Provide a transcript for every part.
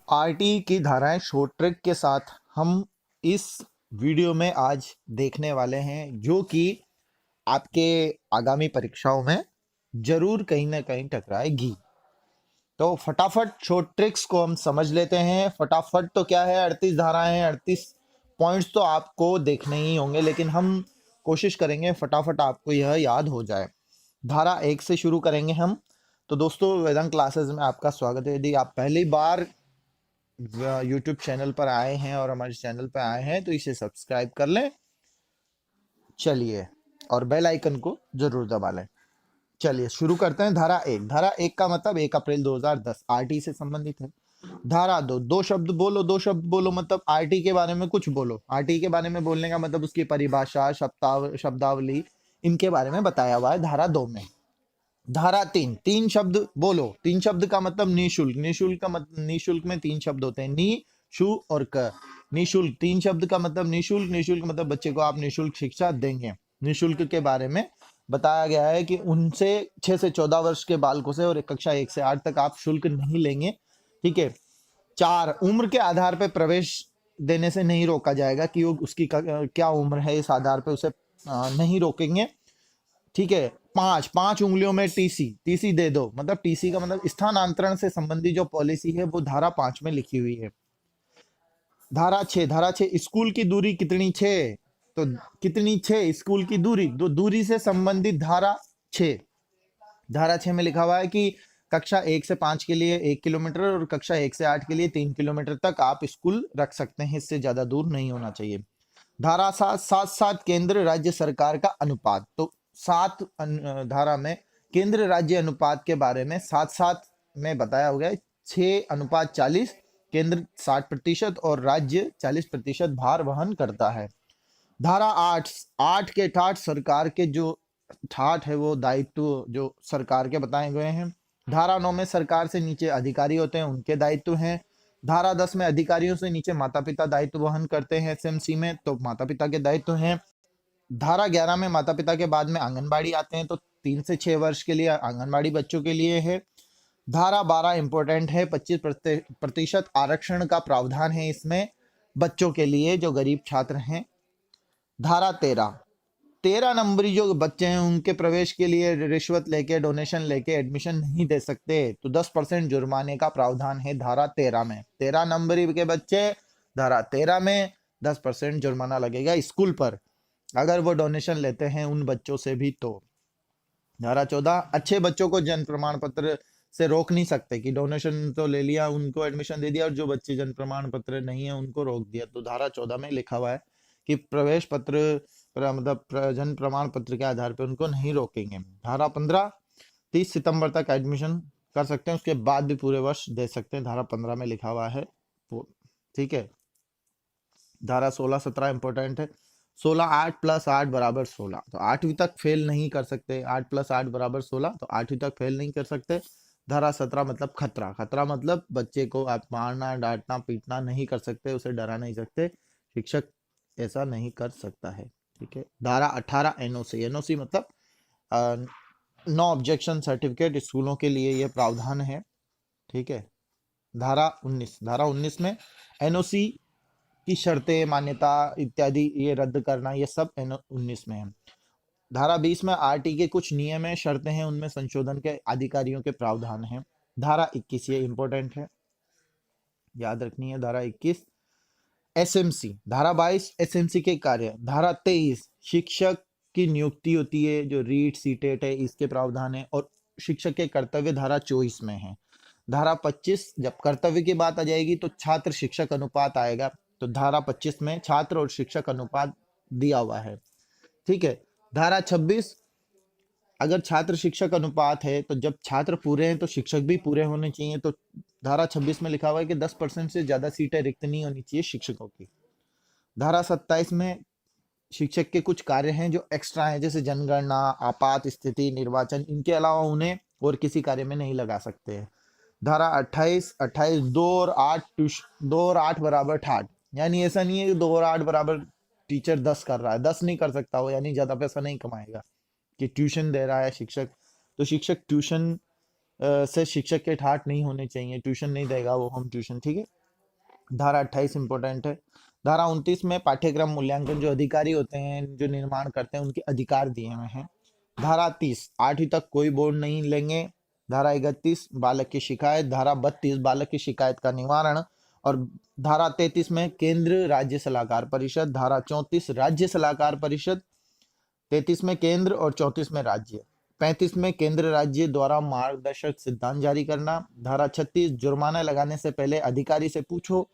RT की धाराएं short trick के साथ हम इस वीडियो में आज देखने वाले हैं, जो कि आपके आगामी परीक्षाओं में जरूर कहीं ना कहीं टकराएगी। तो फटाफट शॉर्ट ट्रिक्स को हम समझ लेते हैं। फटाफट तो क्या है, 38 धाराएं हैं, 38 पॉइंट्स तो आपको देखने ही होंगे, लेकिन हम कोशिश करेंगे फटाफट आपको यह याद हो जाए। धारा 1 से शुरू करेंगे हम। तो दोस्तों, वेदांत क्लासेस में आपका स्वागत है। यदि आप पहली बार यूट्यूब चैनल पर आए हैं और हमारे चैनल पर आए हैं तो इसे सब्सक्राइब कर लें। चलिए, और बेल आइकन को जरूर दबा लें। चलिए शुरू करते हैं। धारा 1। धारा 1 का मतलब 1 अप्रैल 2010 आरटी से संबंधित है। धारा 2, दो शब्द बोलो। दो शब्द बोलो मतलब आरटी के बारे में कुछ बोलो। आरटी के बारे में बोलने का मतलब उसकी परिभाषा, शब्दावली, इनके बारे में बताया हुआ है धारा 2 में। धारा 3, तीन शब्द बोलो। तीन शब्द का मतलब निशुल्क। निशुल्क का मतलब, निशुल्क में तीन शब्द होते हैं, नी, शु और क। निशुल्क, तीन शब्द का मतलब निशुल्क। निशुल्क मतलब बच्चे को आप निशुल्क शिक्षा देंगे। निशुल्क के बारे में बताया गया है कि उनसे 6 से 14 वर्ष के बालकों से और कक्षा 1 से 8 तक आप शुल्क नहीं लेंगे। ठीक है। 4, उम्र के आधार पर प्रवेश देने से नहीं रोका जाएगा कि वो उसकी क्या उम्र है, इस आधार पर उसे नहीं रोकेंगे। ठीक है। 5, 5 उंगलियों में टीसी। टीसी दे दो मतलब, टीसी का मतलब स्थानांतरण से संबंधी जो पॉलिसी है वो धारा 5 में लिखी हुई है। धारा 6। धारा 6, स्कूल की दूरी कितनी 6, तो कितनी 6 स्कूल की दूरी, तो दूरी से संबंधित धारा 6। धारा 6 में लिखा हुआ है कि कक्षा 1 से 5 के लिए 1 किलोमीटर और कक्षा 1 से 8 के लिए 3 किलोमीटर तक आप स्कूल रख सकते हैं, इससे ज्यादा दूर नहीं होना चाहिए। धारा 7, साथ साथ केंद्र राज्य सरकार का अनुपात। तो 7 धारा में केंद्र राज्य अनुपात के बारे में साथ साथ में बताया हो गया है। 6:40, केंद्र 60% और राज्य 40% भार वहन करता है। धारा 8, 8 के ठाठ सरकार के जो ठाठ है वो दायित्व जो सरकार के बताए गए हैं। धारा 9 में सरकार से नीचे अधिकारी होते हैं, उनके दायित्व हैं। धारा 10 में अधिकारियों से नीचे माता पिता दायित्व वहन करते हैं एसएमसी में, तो माता पिता के दायित्व हैं। धारा 11 में माता पिता के बाद में आंगनबाड़ी आते हैं, तो 3 से 6 वर्ष के लिए आंगनबाड़ी बच्चों के लिए है। धारा 12 इंपॉर्टेंट है, 25% आरक्षण का प्रावधान है इसमें बच्चों के लिए जो गरीब छात्र हैं। धारा 13, 13 नंबरी जो बच्चे हैं उनके प्रवेश के लिए रिश्वत लेके, डोनेशन लेके एडमिशन नहीं दे सकते, तो 10% जुर्माने का प्रावधान है धारा 13 में। 13 नंबरी के बच्चे धारा 13 में 10% जुर्माना लगेगा स्कूल पर अगर वो डोनेशन लेते हैं उन बच्चों से भी। तो धारा 14, अच्छे बच्चों को जन्म प्रमाण पत्र से रोक नहीं सकते कि डोनेशन तो ले लिया, उनको एडमिशन दे दिया, और जो बच्चे जन्म प्रमाण पत्र नहीं है उनको रोक दिया। तो धारा 14 में लिखा हुआ है कि प्रवेश पत्र मतलब जन्म प्रमाण पत्र के आधार पर उनको नहीं रोकेंगे। धारा 15, 30 सितंबर तक एडमिशन कर सकते हैं, उसके बाद भी पूरे वर्ष दे सकते हैं, धारा 15 में लिखा हुआ है वो। ठीक है। धारा 16, 17 इंपॉर्टेंट है। 16, 8 + 8 = 16, तो 8वीं तक फेल नहीं कर सकते। 8 + 8 = 16, तो 8वीं तक फेल नहीं कर सकते। धारा 17 मतलब खतरा। खतरा मतलब बच्चे को आप मारना, डांटना, पीटना नहीं कर सकते, उसे डरा नहीं सकते, शिक्षक ऐसा नहीं कर सकता है। ठीक है। धारा 18, एनओसी। एनओसी मतलब नो ऑब्जेक्शन सर्टिफिकेट, स्कूलों के लिए यह प्रावधान है। ठीक है। धारा 19। धारा 19 में एनओसी की शर्तें, मान्यता इत्यादि ये रद्द करना, ये सब 19 में है। धारा 20 में आरटी के कुछ नियम है, शर्तें हैं, उनमें संशोधन के अधिकारियों के प्रावधान हैं। धारा 21, ये इंपॉर्टेंट है, याद रखनी है। धारा 21, एसएमसी। धारा 22, एसएमसी के कार्य। धारा 23, शिक्षक की नियुक्ति होती है, जो रीट सीटेट है, इसके प्रावधान है। और शिक्षक के कर्तव्य धारा 24 में है। धारा 25, जब कर्तव्य की बात आ जाएगी तो छात्र शिक्षक अनुपात आएगा, तो धारा 25 में छात्र और शिक्षक अनुपात दिया हुआ है। ठीक है। धारा 26, अगर छात्र शिक्षक अनुपात है तो जब छात्र पूरे हैं तो शिक्षक भी पूरे होने चाहिए, तो धारा 26 में लिखा हुआ है कि 10% से ज्यादा सीटें रिक्त नहीं होनी चाहिए शिक्षकों की। धारा 27 में शिक्षक के कुछ कार्य हैं जो एक्स्ट्रा हैं, जैसे जनगणना, आपात स्थिति, निर्वाचन, इनके अलावा उन्हें और किसी कार्य में नहीं लगा सकते हैं। धारा 28, 2 और 8 2 और 8 = 8, यानी ऐसा नहीं है कि 2 और 8 = टीचर 10 कर रहा है, 10 नहीं कर सकता वो, यानी ज्यादा पैसा नहीं कमाएगा कि ट्यूशन दे रहा है शिक्षक, तो शिक्षक ट्यूशन से शिक्षक के ठाट नहीं होने चाहिए, ट्यूशन नहीं देगा वो होम ट्यूशन। ठीक है। धारा 28 इंपॉर्टेंट है। धारा 29 में पाठ्यक्रम मूल्यांकन जो अधिकारी होते हैं, जो निर्माण करते हैं, उनके अधिकार दिए हुए हैं। धारा 30 8वीं तक कोई बोर्ड नहीं लेंगे। धारा 31 बालक की शिकायत। धारा 32 बालक की शिकायत का निवारण। और धारा 33 में केंद्र राज्य सलाहकार परिषद। धारा 34 राज्य सलाहकार परिषद। 33 में केंद्र और 34 में राज्य। 35 में केंद्र राज्य द्वारा मार्गदर्शक सिद्धांत जारी करना। धारा 36 जुर्माना लगाने से पहले अधिकारी से पूछो।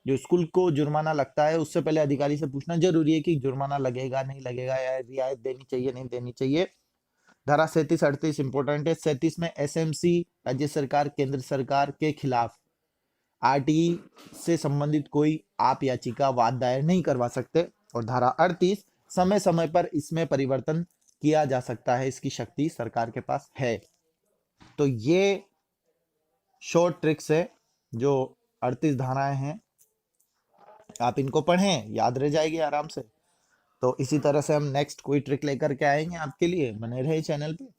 जो स्कूल को जुर्माना लगता है उससे पहले अधिकारी से पूछना जरूरी है कि जुर्माना लगेगा नहीं लगेगा, या रियायत देनी चाहिए नहीं देनी चाहिए। धारा 37 38 इंपॉर्टेंट है। 37 में एसएमसी राज्य सरकार केंद्र सरकार के खिलाफ आरटीई से संबंधित कोई आप याचिका वाद दायर नहीं करवा सकते। और धारा 38 समय समय पर इसमें परिवर्तन किया जा सकता है, इसकी शक्ति सरकार के पास है। तो ये शॉर्ट ट्रिक्स है, जो 38 धाराएं हैं, आप इनको पढ़ें, याद रह जाएगी आराम से। तो इसी तरह से हम नेक्स्ट कोई ट्रिक लेकर के आएंगे आपके लिए। बने रहे चैनल पे।